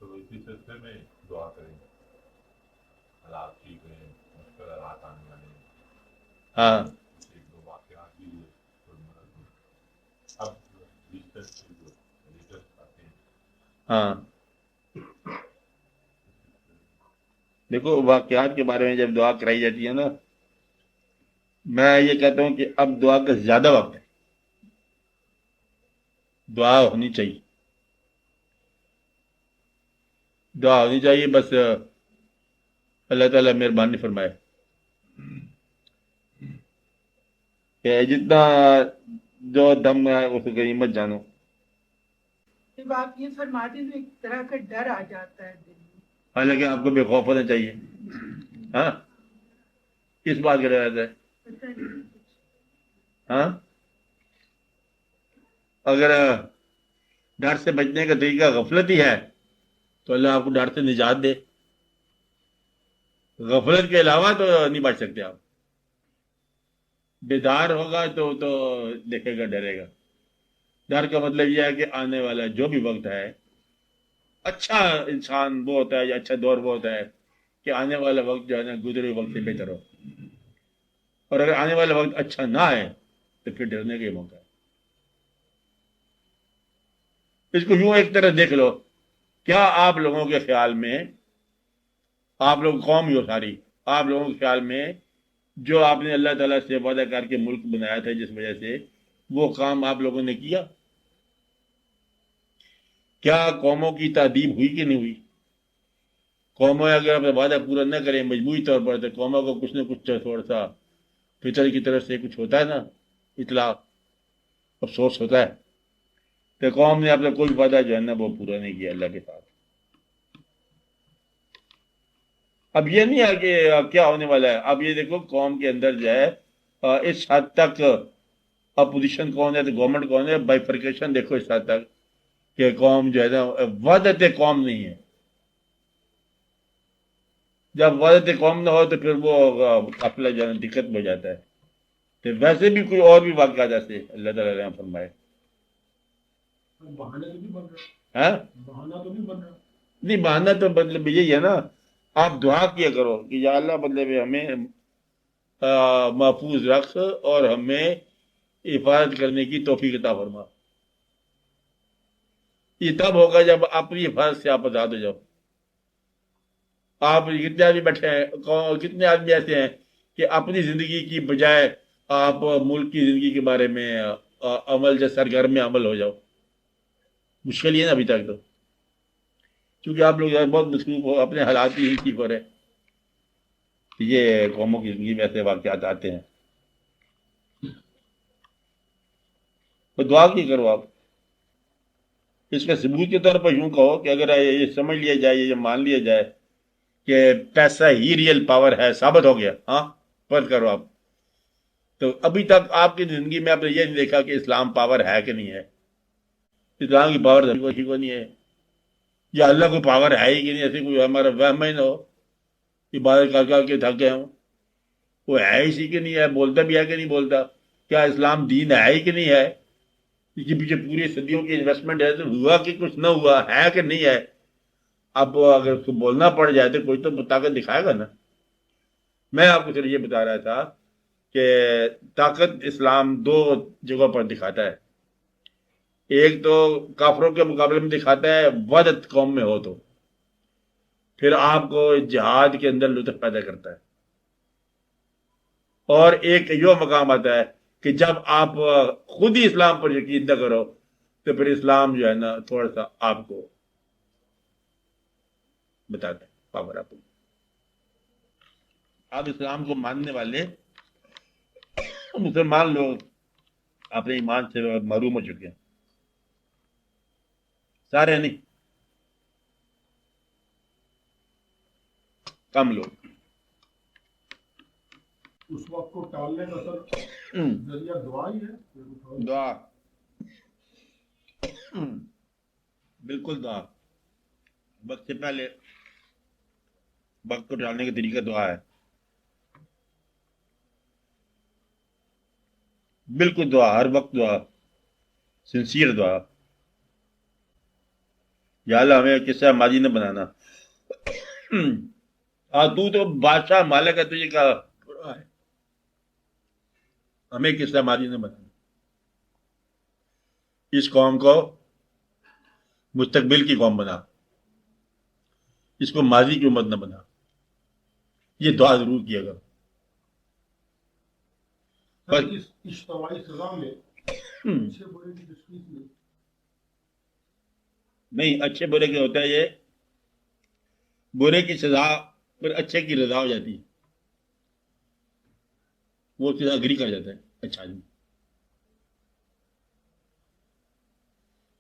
تو اسی سلسلے میں دعا کریں، حالات ٹھیک رہیں، مشکل حالات آنے والے ہیں، ہاں ایک دو واقعات بھی ہوئے کوئی مدد ہو۔ اب ریسرچ سے جو ریسرچ آتے ہیں ہاں، دیکھو واقعات کے بارے میں جب دعا کرائی جاتی ہے نا، میں یہ کہتا ہوں کہ اب دعا کا زیادہ وقت ہے، دعا ہونی چاہیے، دعا ہونی چاہیے، بس اللہ تعالیٰ مہربانی فرمائے کہ جتنا جو دم ہے اس غنیمت جانو۔ جب آپ یہ فرماتے ہیں تو ایک طرح کا ڈر آ جاتا ہے دل میں۔ حالانکہ آپ کو بے خوف ہونا چاہیے، ہاں، کس بات کا ڈر رہتا ہے؟ پتہ نہیں کچھ۔ ہاں، اگر ڈر سے بچنے کا طریقہ غفلت ہی ہے تو اللہ آپ کو ڈر سے نجات دے، غفلت کے علاوہ تو نہیں بچ سکتے آپ، بیدار ہوگا تو دیکھے گا، ڈرے گا۔ ڈر کا مطلب یہ ہے کہ آنے والا جو بھی وقت ہے، اچھا انسان وہ ہوتا ہے یا اچھا دور وہ ہوتا ہے کہ آنے والا وقت جو ہے نا گزرے ہوئے وقت سے بہتر ہو، اور اگر آنے والا وقت اچھا نہ ہے تو پھر ڈرنے کا ہی موقع ہے۔ اس کو یوں ایک طرح دیکھ لو، کیا آپ لوگوں کے خیال میں، آپ لوگ قوم ہی ہو ساری، آپ لوگوں کے خیال میں جو آپ نے اللہ تعالیٰ سے وعدہ کر کے ملک بنایا تھا جس وجہ سے، وہ کام آپ لوگوں نے کیا؟ کیا قوموں کی تعدیب ہوئی کہ نہیں ہوئی؟ قوموں اگر اپنا وعدہ پورا نہ کریں مجموعی طور پر تو قوموں کو کچھ نہ کچھ تھوڑا سا فطر کی طرف سے کچھ ہوتا ہے نا، اطلاع، افسوس ہوتا ہے کہ قوم نے اپنا کوئی وعدہ جو ہے نا وہ پورا نہیں کیا اللہ کے ساتھ۔ اب یہ نہیں ہے کہ کیا ہونے والا ہے، اب یہ دیکھو قوم کے اندر جو ہے اس حد تک اپوزیشن کون ہے تو گورنمنٹ کون ہے، بائیفرکیشن دیکھو اس حد تک کہ قوم جو ہے نا وحدت قوم نہیں ہے۔ جب وحدت قوم نہ ہو تو پھر وہ قافلہ جو ہے نا دقت میں ہو جاتا ہے۔ تو ویسے بھی کوئی اور بھی واقعات ایسے اللہ تعالیٰ نے فرمائے، بہانے تو نہیں بن رہا، ہاں بہانہ تو نہیں بن رہا۔ نہیں بہانا تو مطلب یہی ہے نا، آپ دعا کیا کرو کہ یا اللہ مطلب ہمیں محفوظ رکھ اور ہمیں حفاظت کرنے کی توفیق عطا فرما۔ یہ تب ہوگا جب اپنی حفاظت سے آپ آزاد ہو جاؤ۔ آپ کتنے آدمی بیٹھے ہیں، کتنے آدمی ایسے ہیں کہ اپنی زندگی کی بجائے آپ ملک کی زندگی کے بارے میں عمل جو سرگرم میں عمل ہو جاؤ۔ مشکل یہ ہے نا ابھی تک تو، کیونکہ آپ لوگ بہت مصروف ہو اپنے حالات ہی کی پر ہے، یہ قوموں کی زندگی میں ایسے واقعات آتے ہیں، تو دعا کی کرو آپ۔ اس کے ثبوت کے طور پر یوں کہو کہ اگر یہ سمجھ لیا جائے، یہ مان لیا جائے کہ پیسہ ہی ریئل پاور ہے، ثابت ہو گیا، ہاں فرض کرو آپ، تو ابھی تک آپ کی زندگی میں آپ نے یہ نہیں دیکھا کہ اسلام پاور ہے کہ نہیں ہے، اسلام کی پاور کو نہیں ہے، یا اللہ کو پاور ہے ہی کہ نہیں، ایسے کوئی ہمارا وہم ہی نہ ہو، عبادت کر کے تھک گئے ہوں، وہ ہے اسی کہ نہیں ہے، بولتا بھی ہے کہ نہیں بولتا، کیا اسلام دین ہے ہی کہ نہیں ہے، اس کے پیچھے پوری صدیوں کی انویسٹمنٹ ہے، تو ہوا کہ کچھ نہ ہوا ہے کہ نہیں ہے۔ اب اگر اس کو بولنا پڑ جائے تو کوئی تو طاقت دکھائے گا نا۔ میں آپ کو صرف یہ بتا رہا تھا کہ طاقت اسلام دو جگہوں پر دکھاتا ہے، ایک تو کافروں کے مقابلے میں دکھاتا ہے وحدت قوم میں ہو تو، پھر آپ کو جہاد کے اندر لطف پیدا کرتا ہے، اور ایک یہ مقام آتا ہے کہ جب آپ خود ہی اسلام پر یقین نہ کرو تو پھر اسلام جو ہے نا تھوڑا سا آپ کو بتاتا ہے پاور آپ کو۔ آپ اسلام کو ماننے والے مسلمان لوگ اپنے ایمان سے محروم ہو چکے ہیں، سارے نہیں، کم لوگ۔ اس وقت کو ٹالنے کا سر ذریعہ دعا ہی ہے۔ دعا، بالکل دعا، وقت سے پہلے وقت کو ڈالنے کا طریقہ دعا ہے، بالکل دعا، ہر وقت دعا، سنسیئر دعا۔ یا اللہ ہمیں قصہ ماضی نہ بنانا. تو بادشاہ مالک ہے، تجھے کیا ہے، ہمیں قصہ ماضی نہ بنانا. اس قوم کو مستقبل کی قوم بنا، اس کو ماضی کی امت نہ بنا. یہ دعا ضرور کیا گا. اس اجتماعی سزا میں اچھے برے کی تشخیص میں نہیں، اچھے برے کے ہوتا ہے یہ برے کی سزا پھر اچھے کی رضا ہو جاتی ہے، وہ سزا اگری کر جاتا ہے اچھا آدمی.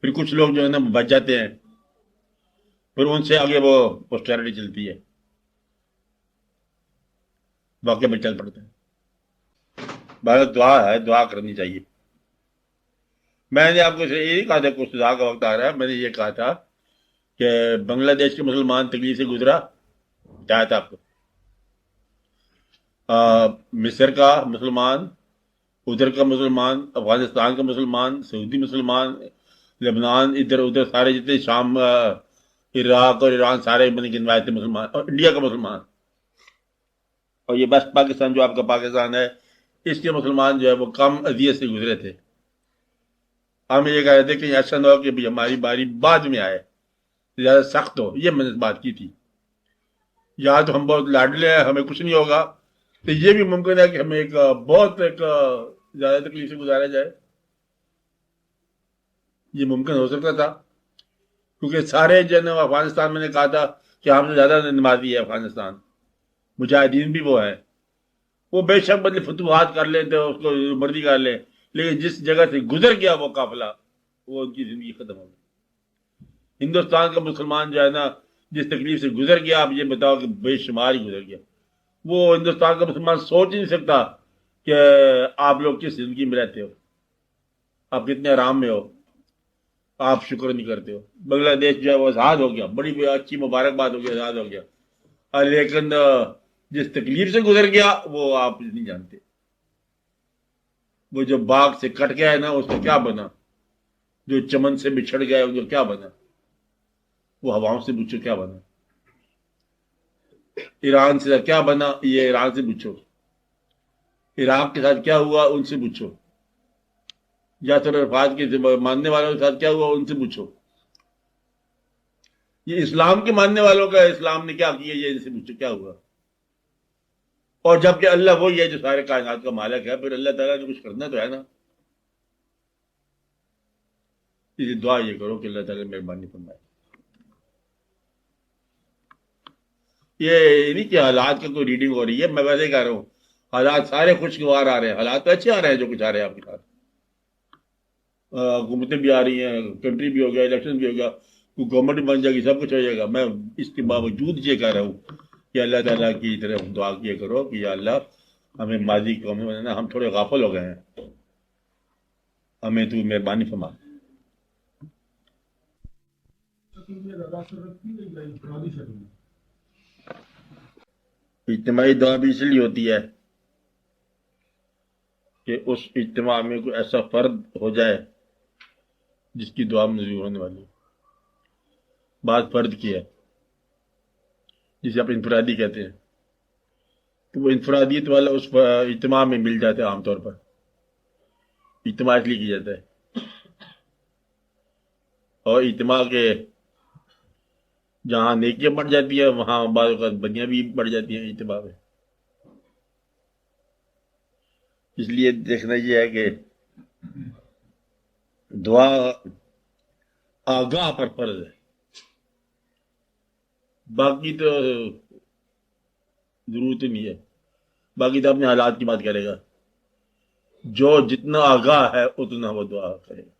پھر کچھ لوگ جو ہے نا بچ جاتے ہیں، پھر ان سے آگے وہ پوسٹیرٹی چلتی ہے، واقعہ میں چل پڑتا ہے. بہت دعا ہے، دعا کرنی چاہیے. میں نے آپ کو یہ نہیں کہا تھا کچھ سزا کا وقت آ رہا ہے، میں نے یہ کہا تھا کہ بنگلہ دیش کے مسلمان تکلیف سے گزرا کیا تھا آپ کو. مصر کا مسلمان، ادھر کا مسلمان، افغانستان کا مسلمان، سعودی مسلمان، لبنان، ادھر ادھر سارے جتنے شام، عراق اور ایران سارے میں نے گنوائے تھے مسلمان، اور انڈیا کا مسلمان، اور یہ بس پاکستان جو آپ کا پاکستان ہے اس کے مسلمان جو ہے وہ کم اذیت سے گزرے تھے. ہم یہ کہہ رہے تھے کہ ایسا نہ ہو کہ ہماری باری بعد میں آئے، زیادہ سخت ہو. یہ میں نے بات کی تھی. یا تو ہم بہت لاڈلے ہیں، ہمیں کچھ نہیں ہوگا، تو یہ بھی ممکن ہے کہ ہمیں ایک زیادہ تکلیف سے گزارا جائے. یہ ممکن ہو سکتا تھا، کیونکہ سارے جن افغانستان میں نے کہا تھا کہ ہم سے زیادہ نمازی ہے افغانستان، مجاہدین بھی وہ ہیں. وہ بے شک بدل فتوحات کر لیں تو اس کو مرضی کر لیں، لیکن جس جگہ سے گزر گیا وہ قافلہ، وہ ان کی زندگی ختم ہو گئی. ہندوستان کا مسلمان جو ہے نا جس تکلیف سے گزر گیا، آپ یہ بتاؤ کہ بے شمار ہی گزر گیا. وہ ہندوستان کا مسلمان سوچ نہیں سکتا کہ آپ لوگ کس زندگی میں رہتے ہو، آپ کتنے آرام میں ہو، آپ شکر نہیں کرتے ہو. بنگلہ دیش جو ہے وہ آزاد ہو گیا، بڑی اچھی مبارکباد ہو گیا، آزاد ہو گیا، لیکن جس تکلیف سے گزر گیا وہ آپ نہیں جانتے. وہ جو باغ سے کٹ گیا ہے نا اس کا کیا بنا، جو چمن سے بچھڑ گیا ہے جو کیا بنا، وہ ہواؤں سے پوچھو کیا بنا. ایران سے کیا بنا، یہ ایران سے پوچھو. عراق کے ساتھ کیا ہوا ان سے پوچھو. یاسر عرفات کے ماننے والوں کے ساتھ کیا ہوا ان سے پوچھو. یہ اسلام کے ماننے والوں کا اسلام نے کیا کیا یہ ان سے پوچھو کیا ہوا. اور جبکہ اللہ وہی ہے جو سارے کائنات کا مالک ہے، پھر اللہ تعالیٰ نے کچھ کرنا تو ہے نا. اس لیے دعا یہ کرو کہ اللہ تعالیٰ مہربانی فرمائے. یہ نہیں کہ حالات کا کوئی ریڈنگ ہو رہی ہے، میں ویسے کہہ رہا ہوں حالات سارے خوشگوار آ رہے ہیں، حالات تو اچھے آ رہے ہیں جو کچھ آ رہے ہیں آپ کے ساتھ. حکومتیں بھی آ رہی ہیں، کنٹری بھی ہو گیا، الیکشن بھی ہو گیا، گورنمنٹ بھی بن جائے گی، سب کچھ ہو جائے گا. میں اس کے باوجود یہ کہہ رہا ہوں کہ اللہ تعالیٰ کی طرف دعا کیا کرو کہ یا اللہ ہمیں ماضی کو ہمیں بنانا، ہم تھوڑے غافل ہو گئے ہیں، ہمیں تو مہربانی فرما. شکل میں رضا سے رکھتی ہے یا انفرادی شکل میں؟ اجتماعی دعا بھی اس لیے ہوتی ہے کہ اس اجتماع میں کوئی ایسا فرد ہو جائے جس کی دعا منظور ہونے والی. بات فرد کی ہے جسے آپ انفرادی کہتے ہیں، تو وہ انفرادیت والا اس اجتماع میں مل جاتا ہے. عام طور پر اجتماع اس لیے کیا جاتا ہے، اور اجتماع کے جہاں نیکیاں بڑھ جاتی ہیں وہاں بعض اوقات بدیاں بھی بڑھ جاتی ہیں اجتماع میں. اس لیے دیکھنا یہ ہے کہ دعا آگاہ پر فرض ہے، باقی تو ضرورت ہی نہیں ہے. باقی تو اپنے حالات کی بات کرے گا، جو جتنا آگاہ ہے اتنا وہ دعا کرے گا.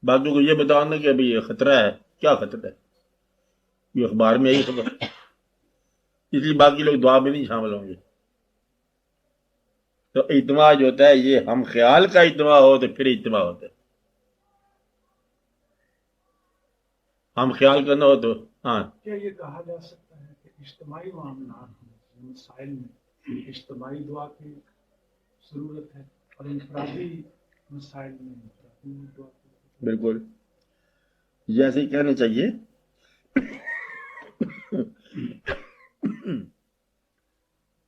باقی کو یہ بتاؤ نا کہ ابھی یہ خطرہ ہے، کیا خطرہ ہے، یہ اخبار میں یہی خبر ہے، اس لیے باقی لوگ دعا میں نہیں شامل ہوں گے. تو اجتماع جو ہوتا ہے یہ ہم خیال کا اجتماع ہو تو پھر اجتماع ہوتا ہے، ہم خیال کرنا ہو تو ہاں. کیا یہ کہا جا سکتا ہے کہ اجتماعی معاملات میں مسائل میں اجتماعی دعا کی ضرورت ہے اور انفرادی مسائل میں انفرادی دعا کی؟ بالکل. جیسے کہنا چاہیے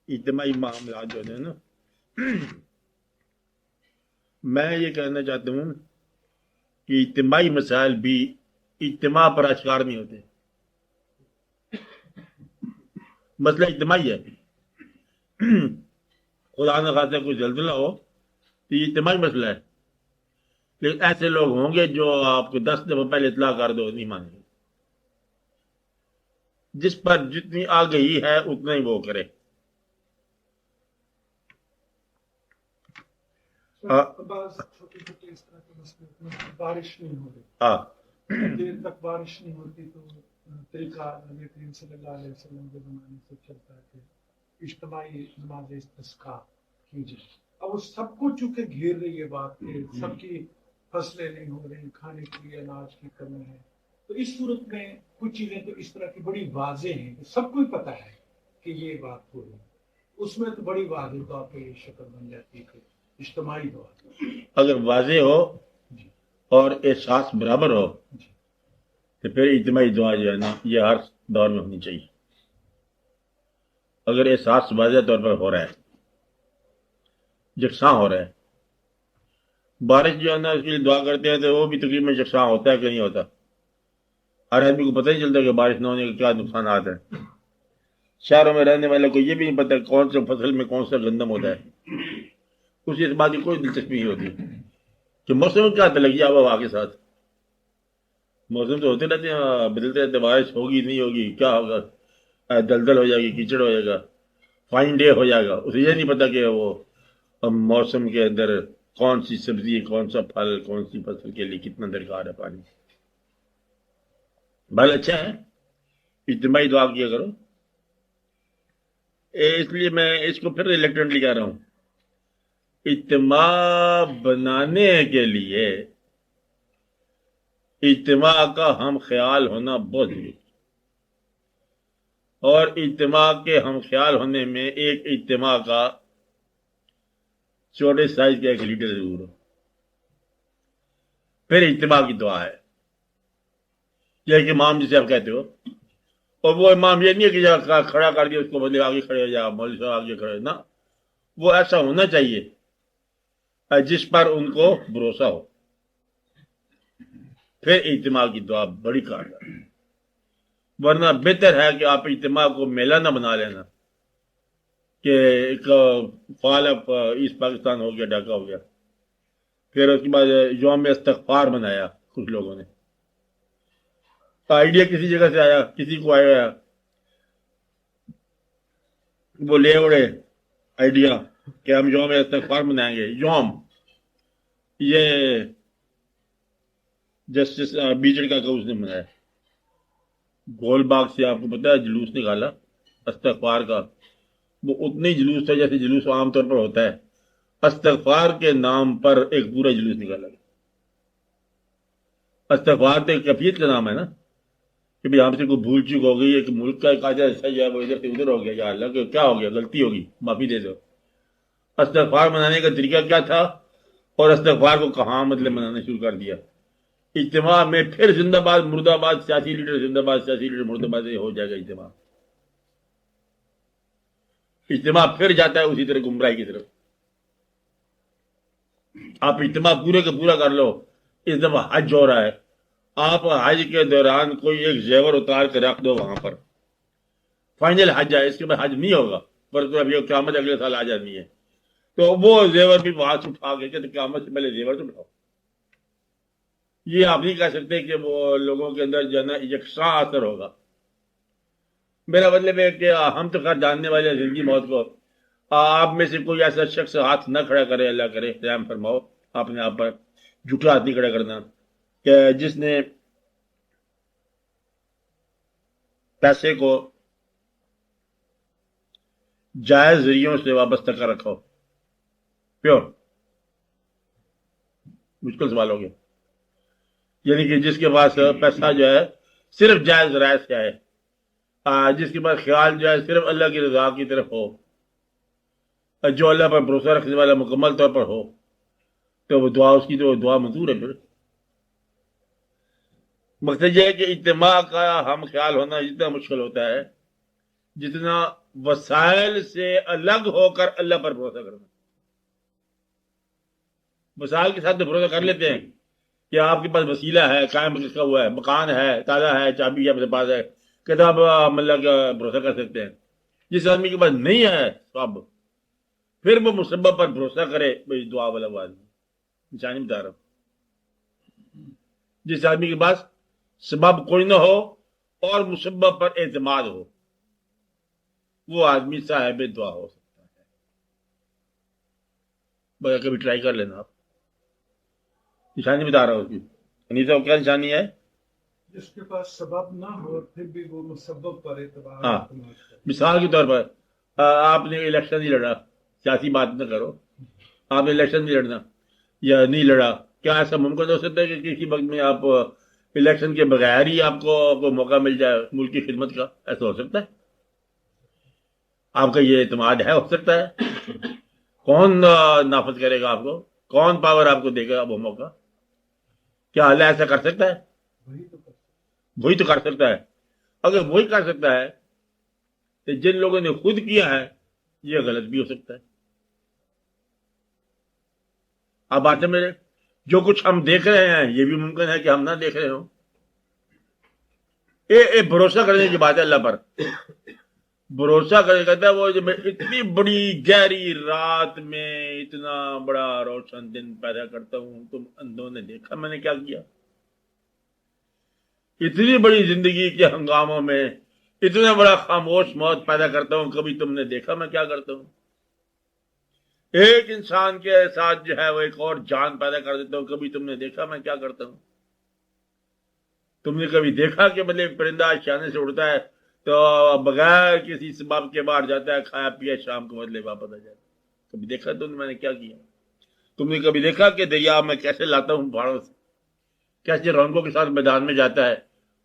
اجتماعی معاملات جو ہے نا، میں یہ کہنا چاہتا ہوں کہ اجتماعی مسائل بھی اجتماع پر اشکار نہیں ہوتے. مسئلہ اجتماعی ہے. خدا نہ خاصہ کوئی زلزلہ ہو تو یہ اجتماعی مسئلہ ہے، لیکن ایسے لوگ ہوں گے جو آپ کو 10 دفعہ پہلے اطلاع کر دو نہیں مانیں گے. جس پر جتنی آگہی ہے اتنا ہی وہ کرے. بعض چھوٹے چھوٹے اس طرح کے مسئلے ہوتے ہیں، بارش نہیں ہو رہی، ہاں دیر تک بارش نہیں ہوتی تو طریقہ نبی کریم صلی اللہ علیہ وسلم کے زمانے سے چلتا ہے کہ اجتماعی نماز استسقاء کیجیے. اب وہ سب کو چونکہ گھیر رہی ہے بات کہ سب کی فصلیں نہیں ہو رہی، کھانے کے لیے اناج کی کمی ہے، تو اس صورت میں کچھ چیزیں تو اس طرح کی بڑی واضح ہیں کہ سب کو ہی پتہ ہے کہ یہ بات ہو رہی ہے، اس میں تو بڑی واضح طور پہ یہ شکل بن جاتی ہے کہ اجتماعی دعا. اگر واضح ہو اور احساس برابر ہو تو پھر اجتماعی دعا جو ہے نا یہ ہر دور میں ہونی چاہیے. اگر احساس واضح طور پر ہو رہا ہے، یکساں ہو رہا ہے، بارش جو ہے نا اس کے لیے دعا کرتے ہیں تو وہ بھی تقریباً یکساں ہوتا ہے کہ نہیں ہوتا. ہر آدمی کو پتہ نہیں چلتا کہ بارش نہ ہونے کے کیا نقصانات ہیں. شہروں میں رہنے والے کو یہ بھی نہیں پتہ کون سے فصل میں کون سا گندم ہوتا ہے. اسے اس بات کی کوئی دلچسپی نہیں ہوتی کہ موسم میں کیا تعلق ہے آب و ہوا کے ساتھ. موسم تو ہوتے رہتے ہیں، بدلتے رہتے، بارش ہوگی نہیں ہوگی، کیا ہوگا، دلدل ہو جائے گی، کیچڑ ہو جائے گا، فائن ڈے ہو جائے گا. اسے یہ نہیں پتا کہ وہ موسم کے اندر کون سی سبزی، کون سا پھل، کون سی فصل کے لیے کتنا درکار ہے پانی. بھل اچھا ہے، اجتماعی دعا کیا کرو. اس لیے میں اس کو پھر ریلیکٹنٹلی کہہ رہا ہوں، اجتماع بنانے کے لیے اجتماع کا ہم خیال ہونا بہت ضروری ہے. اور اجتماع کے ہم خیال ہونے میں ایک اجتماع کا چھوٹے سائز کا ایک لیڈر ضرور ہو. پھر اجتماع کی دعا ہے، یہ کہ امام جسے آپ کہتے ہو، اور وہ امام یہ نہیں ہے کہ جہاں کھڑا کر دیا اس کو بدلے آگے کھڑے ہو جا، مولوی صاحب آگے کھڑے نہ. وہ ایسا ہونا چاہیے جس پر ان کو بھروسہ ہو. پھر اجتماع کی دعا بڑی کارگر ہے. ورنہ بہتر ہے کہ آپ اجتماع کو میلہ نہ بنا لینا کہ ایک فال آف ایسٹ پاکستان ہو گیا، ڈھاکہ ہو گیا. پھر اس کے بعد یوم استغفار منایا کچھ لوگوں نے. آئیڈیا کسی جگہ سے آیا، کسی کو آیا، وہ لے اڑے آئیڈیا کہ ہم یوم استغفار منائیں گے. یوم یہ جسٹس بیجڑ کا اس نے منایا. گول باغ سے آپ کو پتا ہے جلوس نکالا استغفار کا. وہ اتنا ہی جلوس تھا جیسے جلوس عام طور پر ہوتا ہے. استغفار کے نام پر ایک پورا جلوس نکالا گیا. استغفار تو ایک کیفیت کا نام ہے نا کہ بھائی ہم سے کوئی بھول چوک ہو گئی ہے کہ ملک کا ایک آدھا حصہ جو ہے وہ ادھر سے ادھر ہو گیا، یا اللہ کہ کیا ہو گیا، غلطی ہوگی، معافی دے دو. استغفار منانے کا طریقہ کیا تھا اور استغفار کو کہاں مطلب منانا شروع کر دیا. اجتماع میں پھر زندہ باد مرد آباد سیاسی لیڈر زندہ باد سیاسی لیڈر مرد آباد ہو جائے گا. اجتماع پھر جاتا ہے اسی طرح گمراہی کی طرف. آپ اجتماع پورے کا پورا کر لو. اس دفعہ حج ہو رہا ہے، آپ حج کے دوران کوئی ایک زیور اتار کے رکھ دو وہاں پر، فائنل حج ہے، اس کے بعد حج نہیں ہوگا، پر تو اب یہ قیامت اگلے سال آ جانی ہے. تو وہ زیور بھی وہاں سے اٹھا کے کہ قیامت سے پہلے زیور تو اٹھاؤ. یہ آپ نہیں کہہ سکتے کہ وہ لوگوں کے اندر جو ہے نا یکساں اثر ہوگا. میرا مطلب ہے کہ ہم تو خیر جاننے والے زندگی موت کو. آپ میں سے کوئی ایسا شخص ہاتھ نہ کھڑا کرے، اللہ کرے رحم فرماؤ اپنے آپ پر، جھوٹا ہاتھ نہیں کھڑا کرنا، کہ جس نے پیسے کو جائز ذریعوں سے وابستہ کر رکھا ہو. پیور مشکل سوال ہو گیا. یعنی کہ جس کے پاس پیسہ جو ہے صرف جائز ذرائع سے آئے، جس کے پاس خیال جو ہے صرف اللہ کی رضا کی طرف ہو، جو اللہ پر بھروسہ رکھنے والا مکمل طور پر ہو، تو وہ دعا اس کی تو دعا منظور ہے. پھر مقصد یہ ہے کہ اجتماع کا ہم خیال ہونا جتنا مشکل ہوتا ہے جتنا وسائل سے الگ ہو کر اللہ پر بھروسہ کرنا. وسائل کے ساتھ تو بھروسہ کر لیتے ہیں کہ آپ کے پاس وسیلہ ہے، قائم رکھا ہوا ہے، مکان ہے، تازہ ہے، چابی ہے، اپنے پاس ہے، کتاب اللہ کا بھروسہ کر سکتے ہیں. جس آدمی کے پاس نہیں ہے سب، پھر وہ مسبب پر بھروسہ کرے، بھائی دعا والا وہ آدمی نشانی بتا رہا ہوں. جس آدمی کے پاس سبب کوئی نہ ہو اور مسبب پر اعتماد ہو، وہ آدمی صاحب دعا ہو سکتا ہے. بس کبھی ٹرائی کر لینا. آپ نشانی بتا رہا ہوں اس کی. انیسا کیا نشانی ہے؟ جس کے پاس سبب نہ ہو پھر بھی وہ مسبب پر اعتبار ہاں. اعتماد کرے. مثال کے طور پر آپ نے الیکشن نہیں لڑا، سیاسی بات نہ کرو، آپ نے الیکشن نہیں لڑنا یا نہیں لڑا، کیا ایسا ممکن ہو سکتا ہے کہ کسی وقت میں آپ الیکشن کے بغیر ہی آپ کو موقع مل جائے ملک کی خدمت کا؟ ایسا ہو سکتا ہے؟ آپ کا یہ اعتماد ہے؟ ہو سکتا ہے؟ کون نافذ کرے گا آپ کو؟ کون پاور آپ کو دے گا وہ موقع؟ کیا اللہ ایسا کر سکتا ہے؟ وہی تو کر وہی تو کر سکتا ہے. اگر وہی کر سکتا ہے تو جن لوگوں نے خود کیا ہے یہ غلط بھی ہو سکتا ہے. آپ بات ہے میرے، جو کچھ ہم دیکھ رہے ہیں یہ بھی ممکن ہے کہ ہم نہ دیکھ رہے ہوں. بھروسہ کرنے کی بات ہے اللہ پر. بھروسہ کرنے کہتا ہے وہ جو میں اتنی بڑی گہری رات میں اتنا بڑا روشن دن پیدا کرتا ہوں، تم اندھوں نے دیکھا میں نے کیا کیا. اتنی بڑی زندگی کے ہنگاموں میں اتنا بڑا خاموش موت پیدا کرتا ہوں، کبھی تم نے دیکھا میں کیا کرتا ہوں. ایک انسان کے ساتھ جو ہے وہ ایک اور جان پیدا کر دیتا ہوں، کبھی تم نے دیکھا میں کیا کرتا ہوں. تم نے کبھی دیکھا کہ مطلب پرندہ شانے سے اڑتا ہے تو بغیر کسی سبب کے باہر جاتا ہے، کھایا پیا، شام کو مطلب واپس آ جاتا ہے؟ کبھی دیکھا تم نے میں نے کیا کیا؟ تم نے کبھی دیکھا کہ دریا میں کیسے لاتا ہوں پہاڑوں سے، کیسے رونقوں کے ساتھ میدان میں جاتا ہے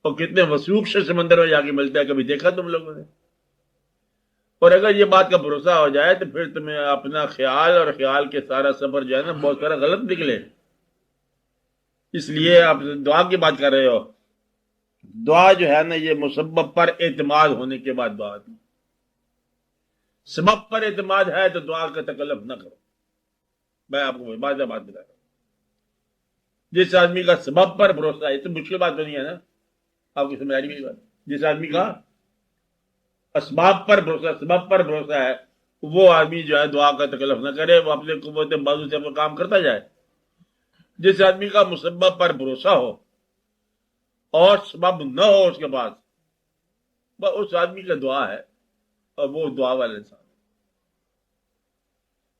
اور کتنے وسوخ سے سمندر میں جا کے ملتا ہے؟ کبھی دیکھا تم لوگوں نے؟ اور اگر یہ بات کا بھروسہ ہو جائے تو پھر تمہیں اپنا خیال اور خیال کے سارا سفر جو ہے نا بہت سارا غلط نکلے. اس لیے آپ دعا کی بات کر رہے ہو. دعا جو ہے نا یہ مسبب پر اعتماد ہونے کے بعد دعا آتی. سبب پر اعتماد ہے تو دعا کا تکلف نہ کرو. میں آپ کو بات بتا رہا ہوں. جس آدمی کا سبب پر بھروسہ ہے، تو مشکل بات تو نہیں ہے نا آپ کی سمجھ آ رہی میری بات. جس آدمی کا اسباب پر بھروسہ، سبب پر بھروسہ ہے، وہ آدمی جو ہے دعا کا تکلف نہ کرے، وہ اپنے قوت بازو سے اپنا کام کرتا جائے. جس آدمی کا مسبب پر بھروسہ ہو اور سبب نہ ہو اس کے پاس، اس آدمی کا دعا ہے اور وہ دعا والا انسان ہے.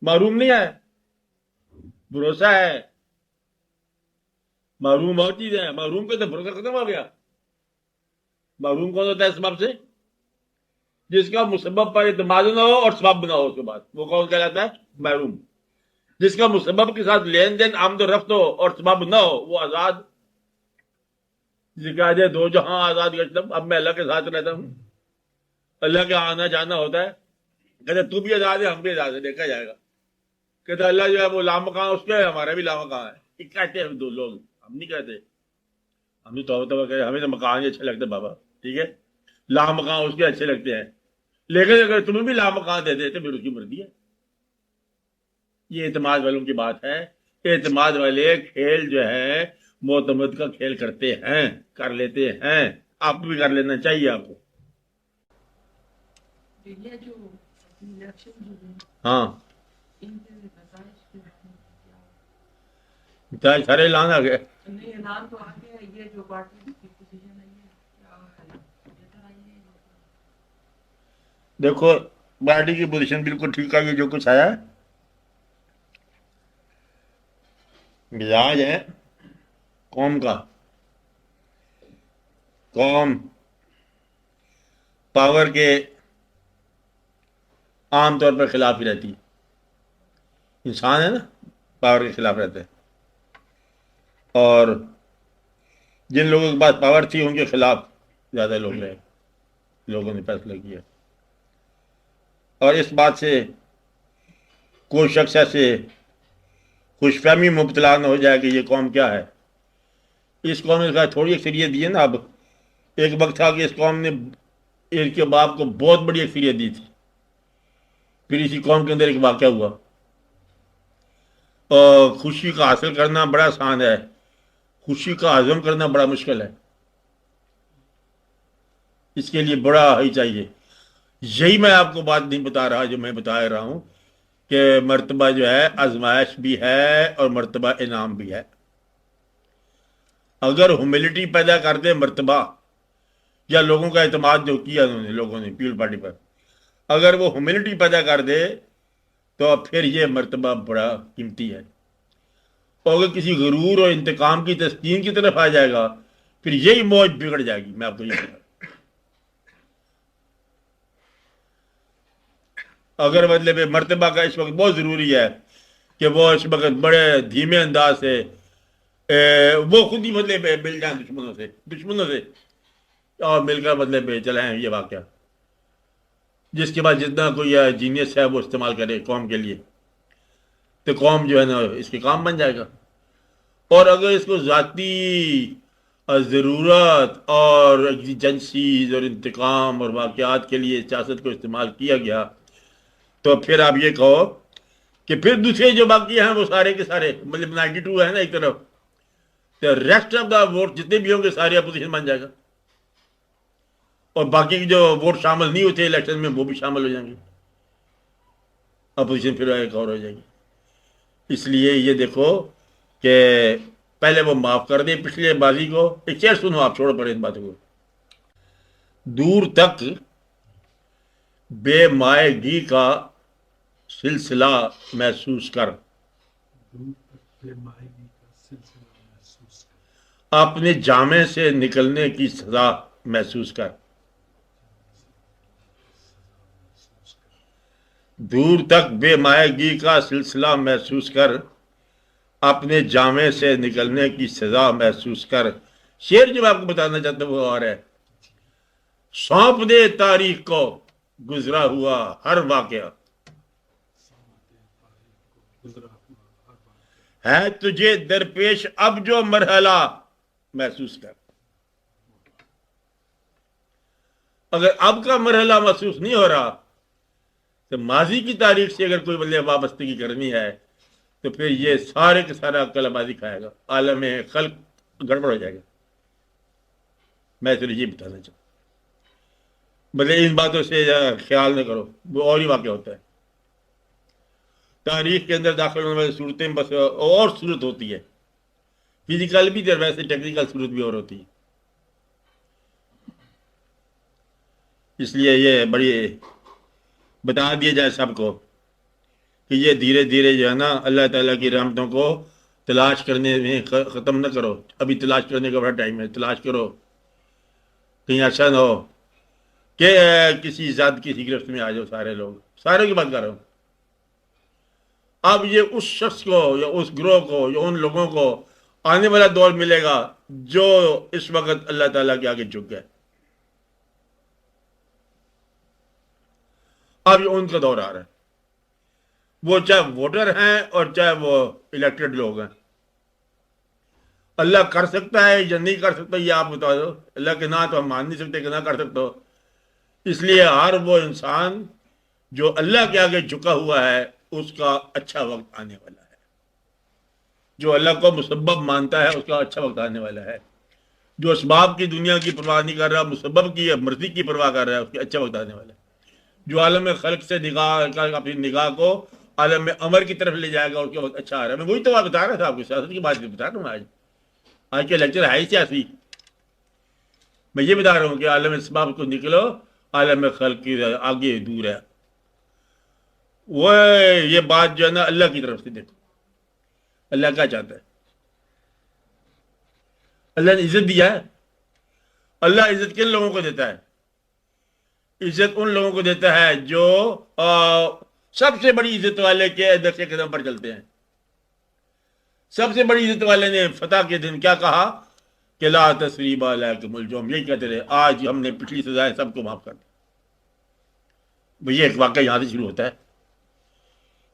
معروم نہیں ہے، بھروسہ ہے. معروم اور چیز ہے. معروم کا تو بھروسہ ختم ہو گیا. معروم کون ہوتا ہے سبب سے؟ جس کا مسبب پر اعتماد نہ ہو اور سبب نہ ہو اس کے بعد، وہ کون کہلاتا ہے؟ محروم. جس کا مسبب کے ساتھ لین دین آمد و رفت ہو اور سبب نہ ہو وہ آزاد. جس کا آج دو جہاں آزاد گشتم، اب میں اللہ کے ساتھ رہتا ہوں. اللہ کے آنا جانا ہوتا ہے. کہتے تو بھی آزاد ہے، ہم بھی آزاد ہے، دیکھا جائے گا. کہتے اللہ جو ہے وہ لامکاں اس کے ہے، ہمارا بھی لامکاں ہے. یہ کہتے ہیں دو لوگ، ہم نہیں کہتے. ہم تو توبہ کہتے ہمیں تو مکان ہی اچھے لگتے بابا، ٹھیک ہے، لامکاں اس کے اچھے لگتے ہیں. لیکن اگر تمہیں بھی لامکان دے دیتے پھر اس کی مرضی ہے. یہ اعتماد والوں کی بات ہے. اعتماد والے کھیل جو ہے معتمد کا کھیل کرتے ہیں، کر لیتے ہیں. آپ بھی کر لینا چاہیے آپ کو. یہ جو الیکشن جو ہیں ہاں ان کے نتائج کے بارے میں کیا؟ نتائج سارے اعلان آ گئے. نہیں اعلان تو آ گیا. یہ جو پارٹی کی پوزیشن ہے یہ کیا ہے؟ بہتر آئی ہے؟ دیکھو پارٹی کی پوزیشن بالکل ٹھیک ہے. یہ جو کچھ آیا ہے مزاج ہے قوم کا. قوم پاور کے عام طور پر خلاف ہی رہتی ہے. انسان ہے نا پاور کے خلاف رہتے ہیں، اور جن لوگوں کے پاس پاور تھی ان کے خلاف زیادہ لوگ رہے. لوگوں نے فیصلہ کیا. اور اس بات سے کوئی شخص ایسے خوش فہمی مبتلا نہ ہو جائے کہ یہ قوم کیا ہے. اس قوم نے کہا تھوڑی اکثریت دی ہے نا، اب ایک وقت تھا کہ اس قوم نے ان کے باپ کو بہت بڑی اکثریت دی تھی. پھر اسی قوم کے اندر ایک واقعہ ہوا. خوشی کا حاصل کرنا بڑا آسان ہے، خوشی کا ہضم کرنا بڑا مشکل ہے. اس کے لیے بڑا ہی چاہیے. یہی میں آپ کو بات نہیں بتا رہا جو میں بتا رہا ہوں کہ مرتبہ جو ہے آزمائش بھی ہے اور مرتبہ انعام بھی ہے. اگر ہیوملٹی پیدا کر دے مرتبہ، یا لوگوں کا اعتماد جو کیا انہوں نے، لوگوں نے پیپل پارٹی پر، اگر وہ ہیوملٹی پیدا کر دے تو پھر یہ مرتبہ بڑا قیمتی ہے. اور اگر کسی غرور اور انتقام کی تسکین کی طرف آ جائے گا پھر یہی موج بگڑ جائے گی. میں آپ کو یہ بتا رہا ہوں. اگر مطلب مرتبہ کا اس وقت بہت ضروری ہے کہ وہ اس وقت بڑے دھیمے انداز سے وہ خود ہی مطلب مل جائیں دشمنوں سے اور مل کر مطلب چلائیں یہ واقعہ، جس کے بعد جتنا کوئی جینیس ہے وہ استعمال کرے قوم کے لیے تو قوم جو ہے نا اس کے کام بن جائے گا. اور اگر اس کو ذاتی ضرورت اور ایگزیجنسیز اور انتقام اور واقعات کے لیے سیاست کو استعمال کیا گیا تو پھر آپ یہ کہو کہ پھر دوسرے جو باقی ہیں وہ سارے کے سارے مطلب 92 ہے نا ایک طرف، تو ریسٹ آف دا ووٹ جتنے بھی ہوں گے سارے اپوزیشن بن جائے گا، اور باقی جو ووٹ شامل نہیں ہوتے الیکشن میں وہ بھی شامل ہو جائیں گے، اپوزیشن پھر ایک اور ہو جائے گی. اس لیے یہ دیکھو کہ پہلے وہ معاف کر دیں پچھلے بازی کو. ایک شعر سنو آپ، چھوڑو پڑے ان باتوں کو. دور تک بے مائگی کا سلسلہ محسوس کر، اپنے جامے سے نکلنے کی سزا محسوس کر. دور تک بے مائگی کا سلسلہ محسوس کر، اپنے جامے سے نکلنے کی سزا محسوس کر. شعر جو میں آپ کو بتانا چاہتا ہوں وہ اور ہے. سونپ دے تاریخ کو گزرا ہوا ہر واقعہ، ہے تجھے درپیش اب جو مرحلہ محسوس کر. اگر اب کا مرحلہ محسوس نہیں ہو رہا تو ماضی کی تاریخ سے اگر کوئی بلے وابستگی کرنی ہے تو پھر یہ سارے کے سارا عقل بازی کھائے گا، عالم خلق گڑبڑ ہو جائے گا. میں تو یہ بتانا چاہتا ہوں. بلے ان باتوں سے خیال نہ کرو، وہ اور ہی واقع ہوتا ہے. تاریخ کے اندر داخل ہونے والی صورتیں بس اور صورت ہوتی ہے، فزیکل بھی اور ویسے ٹیکنیکل صورت بھی اور ہوتی ہے. اس لیے یہ بڑی بتا دیا جائے سب کو کہ یہ دھیرے دھیرے جو ہے نا اللہ تعالیٰ کی رحمتوں کو تلاش کرنے میں ختم نہ کرو. ابھی تلاش کرنے کا بڑا ٹائم ہے. تلاش کرو، کہیں ایسا نہ ہو کہ کسی ذات کی گرفت میں آ جاؤ سارے لوگ. سارے کی بات کر رہا ہوں. اب یہ اس شخص کو یا اس گروہ کو یا ان لوگوں کو آنے والا دور ملے گا جو اس وقت اللہ تعالیٰ کے آگے جھک گئے. اب یہ ان کا دور آ رہا ہے. وہ چاہے ووٹر ہیں اور چاہے وہ الیکٹڈ لوگ ہیں. اللہ کر سکتا ہے یا نہیں کر سکتا یہ آپ بتا دو. اللہ کے نہ تو ہم مان نہیں سکتے کہ نہ کر سکتا ہو. اس لیے ہر وہ انسان جو اللہ کے آگے جھکا ہوا ہے اس کا اچھا وقت آنے والا ہے. جو اللہ کو مسبب مانتا ہے اس کا اچھا وقت آنے والا ہے. جو اسباب کی دنیا کی پرواہ نہیں کر رہا، مسبب کی مرضی کی پرواہ کر رہا ہے، اس کا اچھا وقت آنے والا ہے. جو عالم خلق سے اپنی نگاہ کو عالم امر کی طرف لے جائے گا اس کے وقت اچھا آ رہا ہے. میں وہی تو بات بتا رہا تھا آپ کو، سیاست کی بات بتا رہا ہوں. آج کے لیکچر ہے ہی سیاسی. میں یہ بتا رہا ہوں کہ عالم اسباب کو نکلو، عالم خلق کی آگے دور ہے. وہ یہ بات جو ہے نا اللہ کی طرف سے دیکھو اللہ کیا چاہتا ہے. اللہ نے عزت دیا ہے. اللہ عزت کن لوگوں کو دیتا ہے؟ عزت ان لوگوں کو دیتا ہے جو سب سے بڑی عزت والے کے نقش قدم پر چلتے ہیں. سب سے بڑی عزت والے نے فتح کے دن کیا کہا کہ لا تثریب علیکم الجوم. یہی کہتے رہے آج ہم نے پچھلی سزائیں سب کو معاف کر دی. یہ ایک واقعہ یہاں سے شروع ہوتا ہے.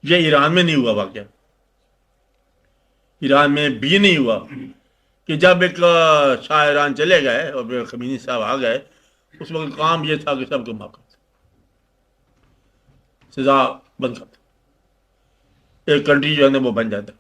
یہ ایران میں نہیں ہوا واقعہ. ایران میں بھی نہیں ہوا کہ جب ایک شاہ ایران چلے گئے اور پھر خمینی صاحب آ گئے، اس وقت کام یہ تھا کہ سب کو معاف کر سزا بند کر، ایک کنٹری جو ہے نا وہ بن جاتا.